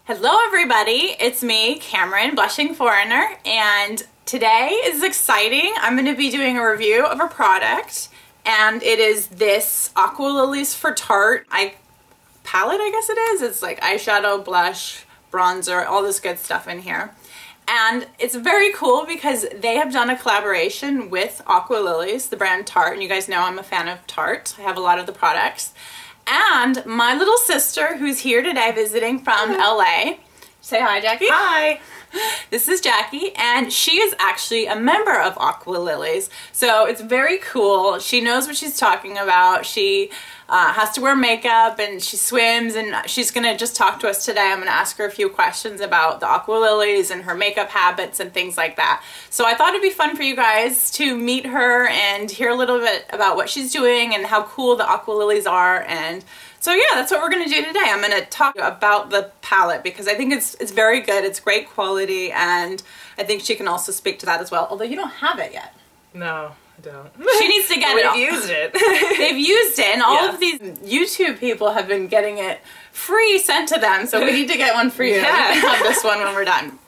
Hello everybody, it's me, Cameron, Blushing Foreigner, and today is exciting. I'm going to be doing a review of a product, and it is this Aqualillies for Tarte palette, I guess it is. It's like eyeshadow, blush, bronzer, all this good stuff in here. And it's very cool because they have done a collaboration with Aqualillies, the brand Tarte, and you guys know I'm a fan of Tarte. I have a lot of the products. And my little sister, who's here today visiting from LA. Say hi, Jackie. Hi. This is Jackie, and she is actually a member of Aqualillies. So it's very cool. She knows what she's talking about. She has to wear makeup, and she swims, and she's going to just talk to us today. I'm going to ask her a few questions about the Aqualillies and her makeup habits and things like that. So I thought it'd be fun for you guys to meet her and hear a little bit about what she's doing and how cool the Aqualillies are. And so yeah, that's what we're going to do today. I'm going to talk about the palette because I think it's very good. It's great quality, and I think she can also speak to that as well. Although you don't have it yet. No, I don't. She needs to get it. We've used it. They've used it, and all of these YouTube people have been getting it free sent to them, so we need to get one for you. Yeah. You can have this one when we're done.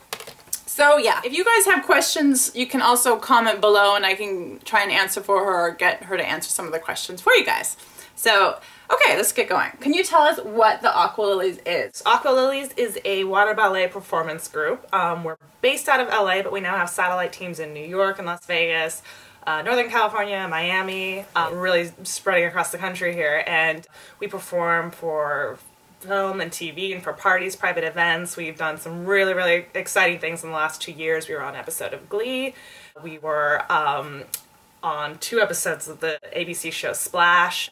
So yeah, if you guys have questions, you can also comment below, and I can try and answer for her or get her to answer some of the questions for you guys. So, okay, let's get going. Can you tell us what the Aqualillies is? Aqualillies is a water ballet performance group. We're based out of LA, but we now have satellite teams in New York and Las Vegas, Northern California, Miami, really spreading across the country here. And we perform for film and TV and for parties, private events. We've done some really, really exciting things in the last 2 years. We were on an episode of Glee. We were on 2 episodes of the ABC show Splash.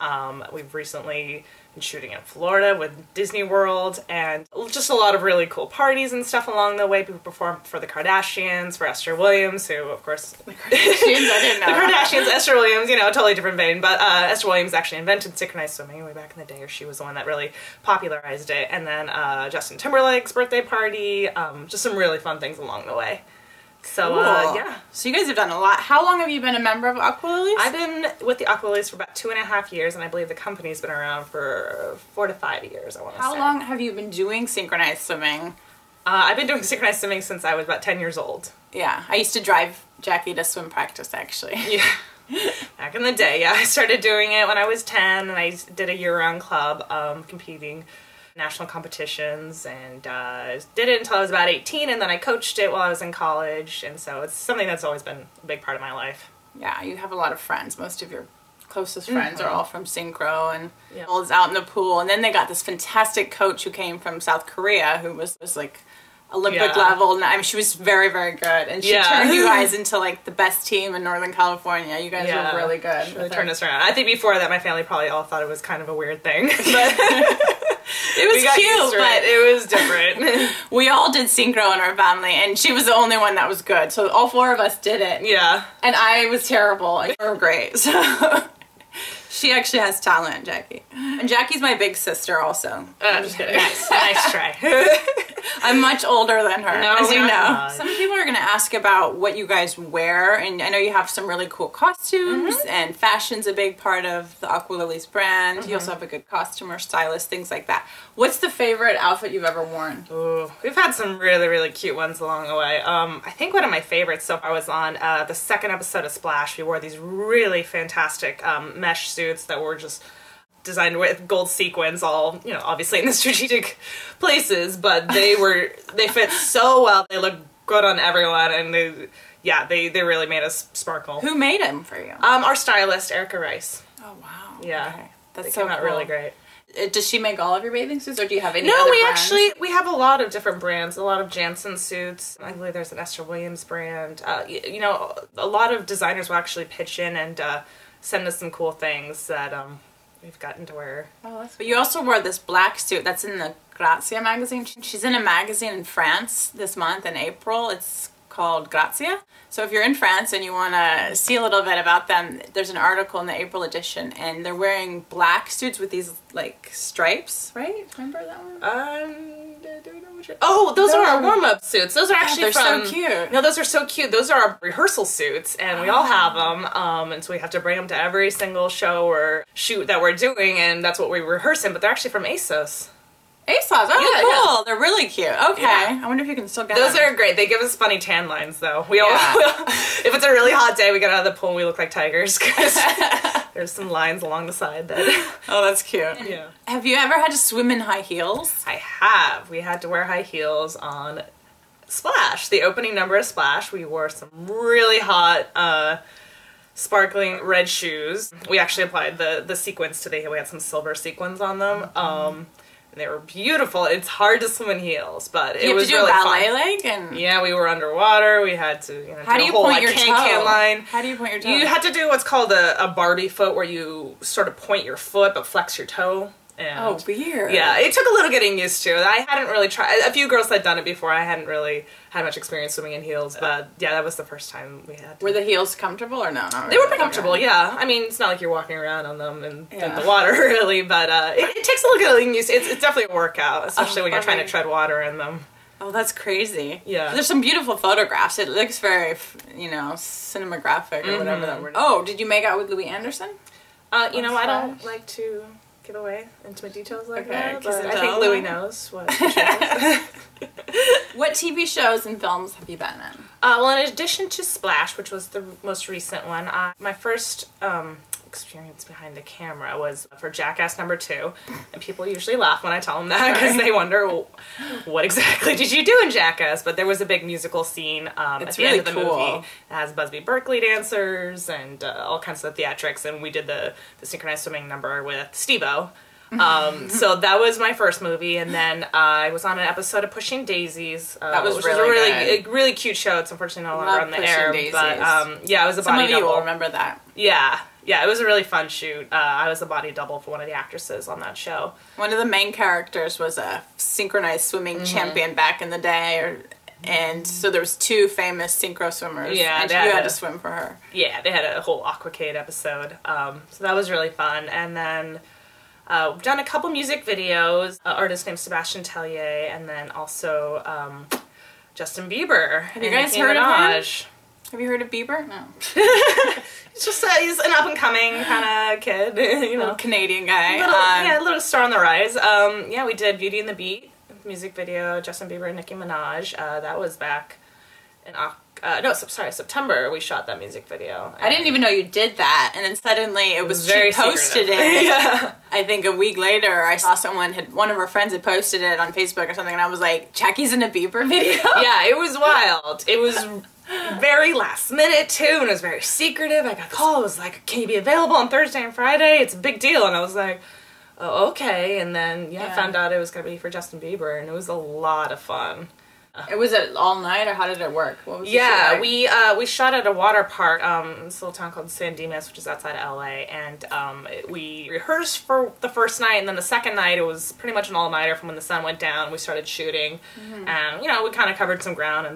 We've recently been shooting in Florida with Disney World, and just a lot of really cool parties and stuff along the way. People performed for the Kardashians, for Esther Williams, who of course... The Kardashians, I didn't know. The Kardashians, Esther Williams, you know, totally different vein, but Esther Williams actually invented synchronized swimming way back in the day, or she was the one that really popularized it. And then Justin Timberlake's birthday party, just some really fun things along the way. So, cool. Yeah. So you guys have done a lot. How long have you been a member of Aqualillies? I've been with the Aqualillies for about 2.5 years, and I believe the company's been around for 4 to 5 years, I want to say. How long have you been doing synchronized swimming? I've been doing synchronized swimming since I was about 10 years old. Yeah, I used to drive Jackie to swim practice, actually. Yeah. Back in the day, yeah. I started doing it when I was 10, and I did a year-round club competing national competitions, and did it until I was about 18, and then I coached it while I was in college, and so it's something that's always been a big part of my life. Yeah, you have a lot of friends. Most of your closest friends are all from synchro, and yeah. all is out in the pool. And then they got this fantastic coach who came from South Korea, who was like Olympic level, and I mean, she was very, very good, and she turned you guys into like the best team in Northern California. You guys were really good. She really turned us around. I think before that my family probably all thought it was kind of a weird thing, but it was cute, but it was different. We all did synchro in our family, and she was the only one that was good, so all 4 of us did it. Yeah. And I was terrible, and you were great, so... She actually has talent, Jackie. And Jackie's my big sister also. I'm just kidding. Nice try. I'm much older than her, as you know. Not. Some people are going to ask about what you guys wear, and I know you have some really cool costumes, and fashion's a big part of the Aqualillies brand. You also have a good costumer, stylist, things like that. What's the favorite outfit you've ever worn? Ooh, we've had some really, really cute ones along the way. I think one of my favorites so far was on the 2nd episode of Splash. We wore these really fantastic mesh suits that were just designed with gold sequins, all, you know, obviously in the strategic places, but they fit so well. They look good on everyone, and they really made us sparkle. Who made them for you? Our stylist, Erica Rice. Oh wow. Yeah. Okay. That's They came out really great. Does she make all of your bathing suits, or do you have any No, other we brands? actually, we have a lot of different brands, a lot of Jansen suits. I believe there's an Esther Williams brand. You know, a lot of designers will actually pitch in and send us some cool things that we've gotten to wear. Oh, but you also wore this black suit that's in the Grazia magazine. She's in a magazine in France this month in April. It's called Grazia. So if you're in France and you want to see a little bit about them, there's an article in the April edition, and they're wearing black suits with these like stripes, right? Remember that one? Oh, those are our warm-up suits. Those are actually they're so cute. No, those are so cute. Those are our rehearsal suits, and we all have them. And so we have to bring them to every single show or shoot that we're doing, and that's what we rehearse in. But they're actually from ASOS. ASOS, oh, Yeah, cool. They're really cute. Okay. Yeah. I wonder if you can still get those. them. Are great. They give us funny tan lines, though. We all, if it's a really hot day, we get out of the pool and we look like tigers because there's some lines along the side that... Oh, that's cute. Yeah. Have you ever had to swim in high heels? I have. We had to wear high heels on Splash. The opening number of Splash, we wore some really hot... sparkling red shoes. We actually applied the sequins today. We had some silver sequins on them. And they were beautiful. It's hard to swim in heels, but it was really fun. You have to do a ballet leg? And yeah, we were underwater. We had to, do a whole point your can line. How do you point your toe? You had to do what's called a Barbie foot, where you sort of point your foot but flex your toe. And oh, weird. Yeah, it took a little getting used to. I hadn't really tried. A few girls had done it before. I hadn't really had much experience swimming in heels, but yeah, that was the first time we had to. Were the heels comfortable or no? Not really. They were pretty comfortable, yeah. I mean, it's not like you're walking around on them in the water, really, but it takes a little getting used to. It's definitely a workout, especially when you're trying to tread water in them. Oh, that's crazy. Yeah. There's some beautiful photographs. It looks very, cinematographic or whatever that word is. Oh, did you make out with Louis Anderson? I don't like to give away intimate details like that, but I think Louis knows what What TV shows and films have you been in? Well, in addition to Splash, which was the most recent one, my first experience behind the camera was for Jackass #2, and people usually laugh when I tell them that because they wonder, well, what exactly did you do in Jackass? But there was a big musical scene at the end of the movie. It has Busby Berkeley dancers and all kinds of theatrics, and we did the synchronized swimming number with Steve-O. So that was my first movie, and then I was on an episode of Pushing Daisies. That was a really cute show. It's unfortunately no longer on the air, but yeah, I was a body double. Some of you will remember that. Yeah, it was a really fun shoot. I was a body double for one of the actresses on that show. One of the main characters was a synchronized swimming champion back in the day, and so there was 2 famous synchro swimmers. Yeah, and you had to swim for her. Yeah, they had a whole Aquacade episode. So that was really fun. And then we've done a couple music videos. Artist named Sebastian Tellier, and then also Justin Bieber. Have you guys heard of him? Have you heard of Bieber? No. It's just he's an up-and-coming kind of kid, little Canadian guy. A little star on the rise. Yeah, we did Beauty and the Beat music video, Justin Bieber and Nicki Minaj. That was back in September we shot that music video. I didn't even know you did that, and then suddenly it was very posted it. Yeah. I think a week later I saw one of her friends had posted it on Facebook or something, and I was like, Jackie's in a Bieber video? Yeah, it was wild. It was very last minute too, and it was very secretive. I got the call, it was like, can you be available on Thursday and Friday? It's a big deal. And I was like, oh, okay. And then I found out it was going to be for Justin Bieber, and it was a lot of fun. Was it all night, or how did it work? What was we shot at a water park, this little town called San Dimas, which is outside of LA, and we rehearsed for the first night, and then the second night it was pretty much an all-nighter from when the sun went down. We started shooting, and we kind of covered some ground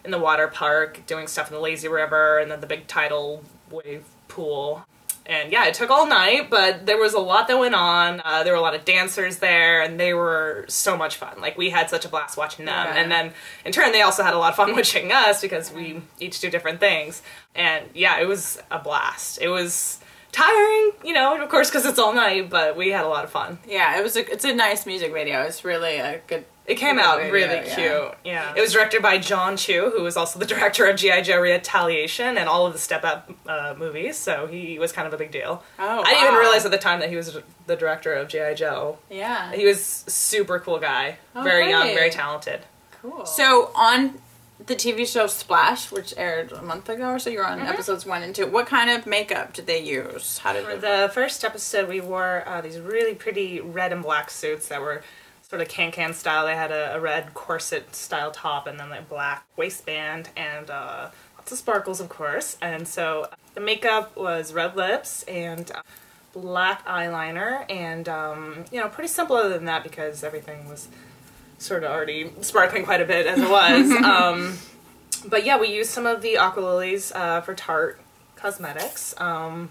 in the water park, doing stuff in the lazy river, and then the big tidal wave pool. And yeah, it took all night, but there was a lot that went on. There were a lot of dancers there, and they were so much fun. Like, we had such a blast watching them. Yeah. And then, in turn, they also had a lot of fun watching us because we each do different things. And yeah, it was a blast. It was tiring, of course, because it's all night, but we had a lot of fun. Yeah, it's a nice music video. It's really a good... It came out really cute. Yeah. It was directed by John Chu, who was also the director of G.I. Joe Retaliation and all of the Step Up movies, so he was kind of a big deal. Oh, I didn't even realize at the time that he was the director of G.I. Joe. Yeah. He was a super cool guy. Very young, very talented. Cool. So on the TV show Splash, which aired a month ago or so, you're on episodes 1 and 2. What kind of makeup did they use? For the first episode, we wore these really pretty red and black suits that were sort of can-can style. They had a red corset style top and then a black waistband and lots of sparkles, of course. And so the makeup was red lips and black eyeliner and, pretty simple other than that because everything was sort of already sparkling quite a bit as it was. But yeah, we used some of the Aqualillies for Tarte Cosmetics. And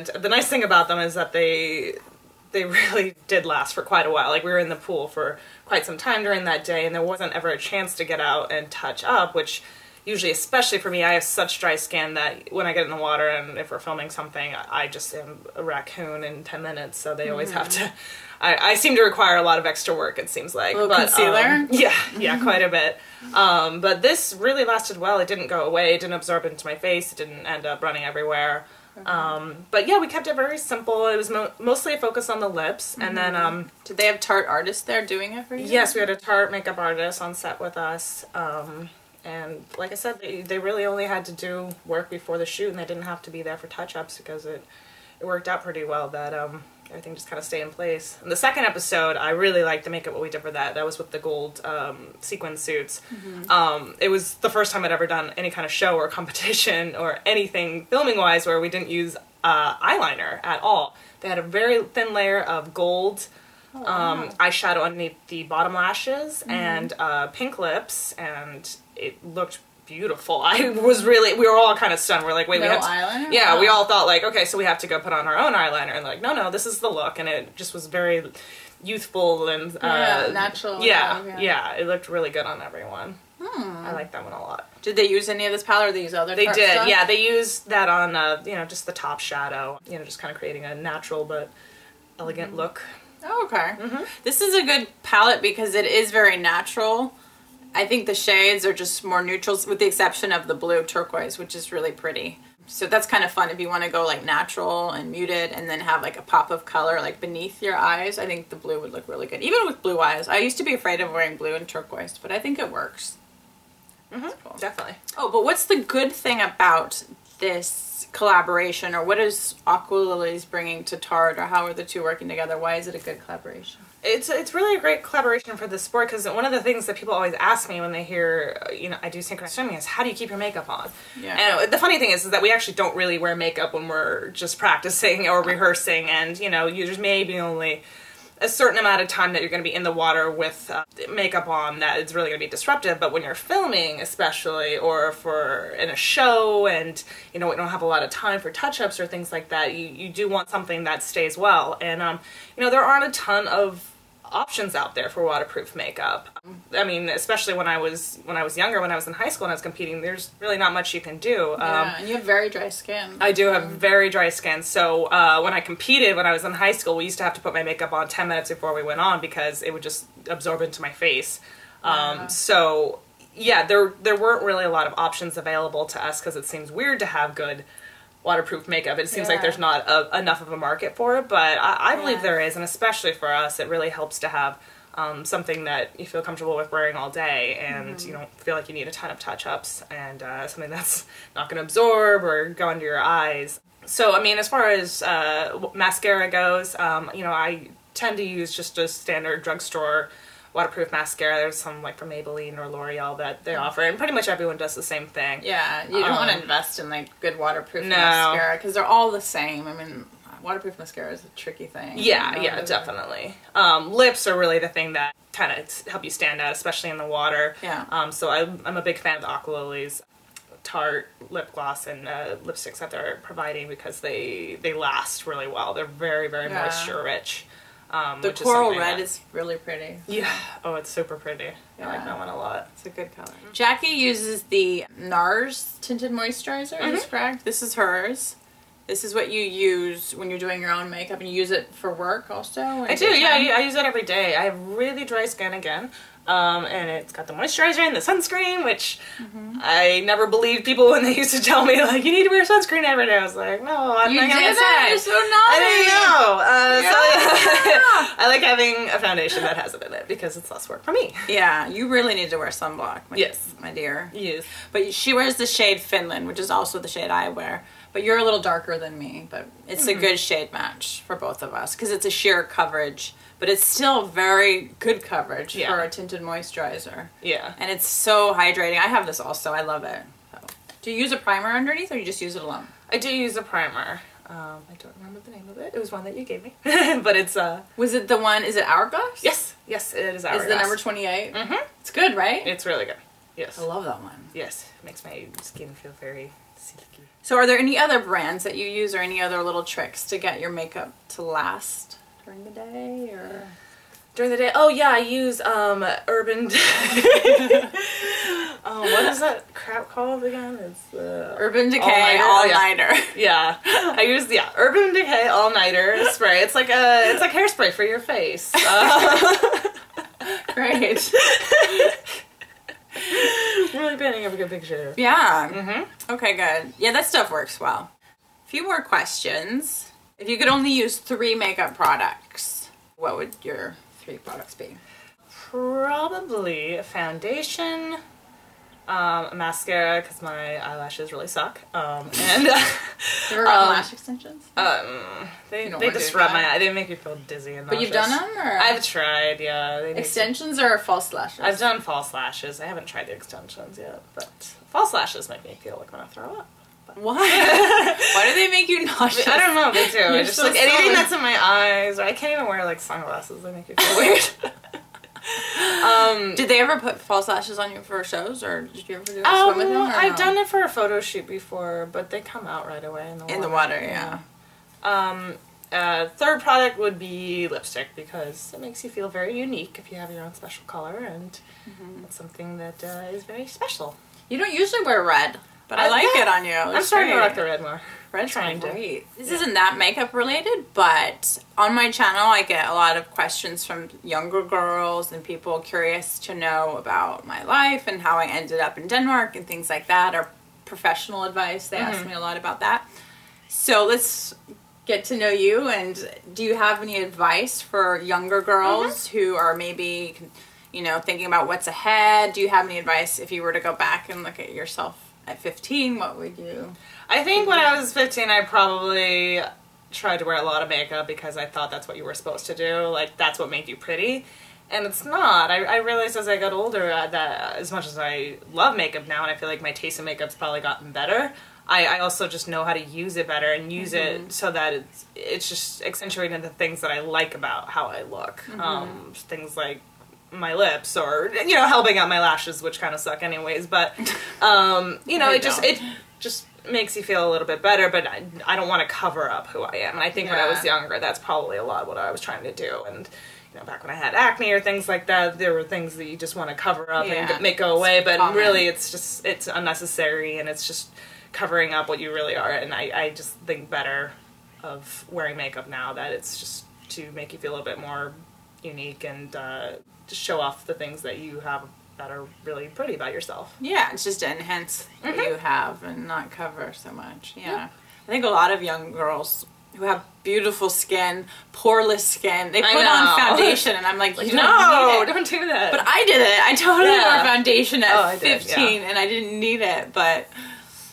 the nice thing about them is that they really did last for quite a while. Like, we were in the pool for quite some time during that day, and there wasn't ever a chance to get out and touch up, which usually, especially for me, I have such dry skin that when I get in the water and if we're filming something, I just am a raccoon in 10 minutes, so they always have to I seem to require a lot of extra work, it seems like. A little concealer? Yeah, quite a bit. But this really lasted well. It didn't go away. It didn't absorb into my face. It didn't end up running everywhere. But yeah, we kept it very simple. It was mostly a focus on the lips. And then... Did they have Tarte artists there doing it for you? Yes, we had a Tarte makeup artist on set with us. And like I said, they really only had to do work before the shoot, and they didn't have to be there for touch-ups because it worked out pretty well that everything just kind of stayed in place. In the second episode, I really liked the makeup what we did for that. That was with the gold sequin suits. It was the first time I'd ever done any kind of show or competition or anything filming-wise where we didn't use eyeliner at all. They had a very thin layer of gold eyeshadow underneath the bottom lashes and pink lips, and it looked beautiful. We were all kind of stunned. We're like, wait, no we have to, eyeliner? yeah, we all thought like, okay, so we have to go put on our own eyeliner, and like, no, this is the look, and it just was very youthful and natural. Yeah, it looked really good on everyone. I like that one a lot. Did they use any of this palette or they use other They Tarte did, stuff? yeah, they used that on, just the top shadow, just kind of creating a natural but elegant look. Oh, okay. This is a good palette because it is very natural. I think the shades are just more neutrals with the exception of the blue turquoise, which is really pretty. So that's kind of fun if you want to go like natural and muted and then have like a pop of color like beneath your eyes. I think the blue would look really good. Even with blue eyes. I used to be afraid of wearing blue and turquoise, but I think it works. Cool. Definitely. Oh, but what's the good thing about this collaboration, or what is Aqualillies bringing to Tarte, or how are the two working together? Why is it a good collaboration? It's really a great collaboration for the sport, because one of the things that people always ask me when they hear, I do synchronized swimming is, how do you keep your makeup on? Yeah. And the funny thing is that we actually don't really wear makeup when we're just practicing or rehearsing, and, you just maybe only a certain amount of time that you're going to be in the water with makeup on that it's really going to be disruptive. But when you're filming, especially, or in a show, and we don't have a lot of time for touch-ups or things like that, you do want something that stays well. And there aren't a ton of options out there for waterproof makeup. I mean, especially when I was younger, when I was in high school and I was competing, there's really not much you can do. And you have very dry skin. I do have very dry skin, so when I competed when I was in high school, we used to have to put my makeup on 10 minutes before we went on because it would just absorb into my face. So yeah, there weren't really a lot of options available to us because it seems weird to have good waterproof makeup. It seems like there's not enough of a market for it, but I believe there is, and especially for us, it really helps to have something that you feel comfortable with wearing all day, and you don't feel like you need a ton of touch-ups, and something that's not going to absorb or go under your eyes. So, I mean, as far as mascara goes, I tend to use just a standard drugstore waterproof mascara. There's some like from Maybelline or L'Oreal that they offer, and pretty much everyone does the same thing. Yeah, you don't want to invest in like good waterproof mascara because they're all the same. I mean, waterproof mascara is a tricky thing. Yeah, definitely. Lips are really the thing that kind of help you stand out, especially in the water. Yeah. So I'm a big fan of the Aqualillies Tarte lip gloss and lipsticks that they're providing because they last really well. They're very, very moisture rich. The coral red is really pretty. Yeah. Oh, it's super pretty. Yeah. I like that one a lot. It's a good color. Jackie uses the NARS tinted moisturizer. Is correct? This is hers. This is what you use when you're doing your own makeup, and you use it for work also? I do, yeah. I use it every day. I have really dry skin again. And it's got the moisturizer and the sunscreen, which I never believed people when they used to tell me, like, you need to wear sunscreen every day. I was like, no, I'm not going to say. You're so naughty. I didn't know. I like having a foundation that has it in it because it's less work for me. Yeah, you really need to wear sunblock, my dear. Yes. But she wears the shade Finland, which is also the shade I wear. But you're a little darker than me, but it's a good shade match for both of us because it's a sheer coverage. But it's still very good coverage for a tinted moisturizer. Yeah. And it's so hydrating. I have this also. I love it. So. Do you use a primer underneath or you just use it alone? I do use a primer. I don't remember the name of it. It was one that you gave me. But it's Was it the one, is it Hourglass? Yes. Yes, it is Hourglass. Is the number 28? It's good, right? It's really good. Yes. I love that one. Yes. It makes my skin feel very silky. So are there any other brands that you use or any other little tricks to get your makeup to last during the day or during the day? Oh yeah, I use Urban Oh, what is that crap called again? It's Urban Decay All-Nighter. Yeah. I use Urban Decay All-Nighter spray. It's like hairspray for your face. Great. Really painting up a good picture. Yeah. Okay, good. Yeah, that stuff works well. A few more questions. If you could only use 3 makeup products, what would your 3 products be? Probably a foundation, a mascara because my eyelashes really suck, and You ever gotten lash extensions? they disrupt my eye. They make me feel dizzy and nauseous. But you've done them, or I've tried. Yeah, extensions or false lashes? I've done false lashes. I haven't tried the extensions yet, but false lashes make me feel like I'm gonna throw up. Why? Why do they make you nauseous? I don't know. They do. I just so like anything that's in my eyes, or I can't even wear like sunglasses. They make you feel weird. Did they ever put false lashes on you for shows, or did you ever do a swim with them? I've done it for a photo shoot before, but they come out right away in the water. In the water, yeah. Third product would be lipstick because it makes you feel very unique if you have your own special color, and it's something that is very special. You don't usually wear red, but I like it on you. I'm starting to like the red more. Red's great. This isn't that makeup related, but on my channel I get a lot of questions from younger girls and people curious to know about my life and how I ended up in Denmark and things like that, or professional advice. They ask me a lot about that. So let's get to know you, and do you have any advice for younger girls who are maybe, you know, thinking about what's ahead? Do you have any advice if you were to go back and look at yourself at 15, what would you? I think when I was 15, I probably tried to wear a lot of makeup because I thought that's what you were supposed to do. Like, that's what made you pretty. And it's not. I realized as I got older that as much as I love makeup now, and I feel like my taste in makeup's probably gotten better, I also just know how to use it better and use it so that it's just accentuating the things that I like about how I look. Things like my lips, or, you know, helping out my lashes, which kind of suck anyways, but you know, it just makes you feel a little bit better, but I don't want to cover up who I am. And I think when I was younger, that's probably a lot what I was trying to do. And you know, back when I had acne or things like that, there were things that you just want to cover up and make go away, but really it's unnecessary, and it's just covering up what you really are. And I just think better of wearing makeup now, that it's just to make you feel a little bit more unique and to show off the things that you have that are really pretty about yourself. Yeah, it's just to enhance what you have and not cover so much. Yeah. I think a lot of young girls who have beautiful skin, poreless skin, they put on foundation, and I'm like, you don't do that. But I did it. I totally wore foundation at 15, and I didn't need it, but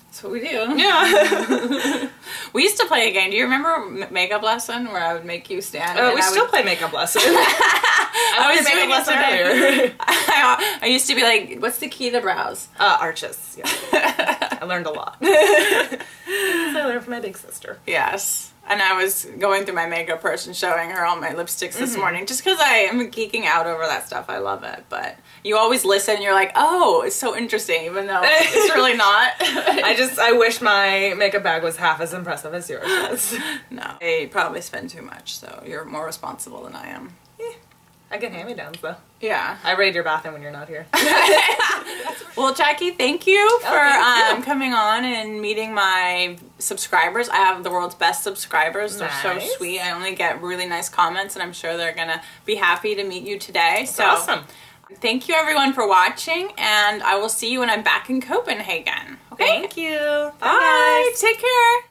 that's what we do. Yeah. We used to play a game. Do you remember Makeup Lesson, where I would make you stand? We still play Makeup Lesson. I was doing Makeup Lesson earlier. I used to be like, what's the key to brows? Arches. Yeah. I learned a lot. I learned from my big sister. Yes. And I was going through my makeup purse and showing her all my lipsticks this morning, just because I am geeking out over that stuff. I love it. But you always listen and you're like, oh, it's so interesting, even though it's really not. I wish my makeup bag was half as impressive as yours was. No. I probably spend too much, so you're more responsible than I am. Yeah. I get hand-me-downs, though. Yeah. I raid your bathroom when you're not here. Well, Jackie, thank you for coming on and meeting my subscribers. I have the world's best subscribers. They're so sweet. I only get really nice comments, and I'm sure they're going to be happy to meet you today. That's awesome. Thank you, everyone, for watching, and I will see you when I'm back in Copenhagen. Okay? Thank you. Bye. Take care.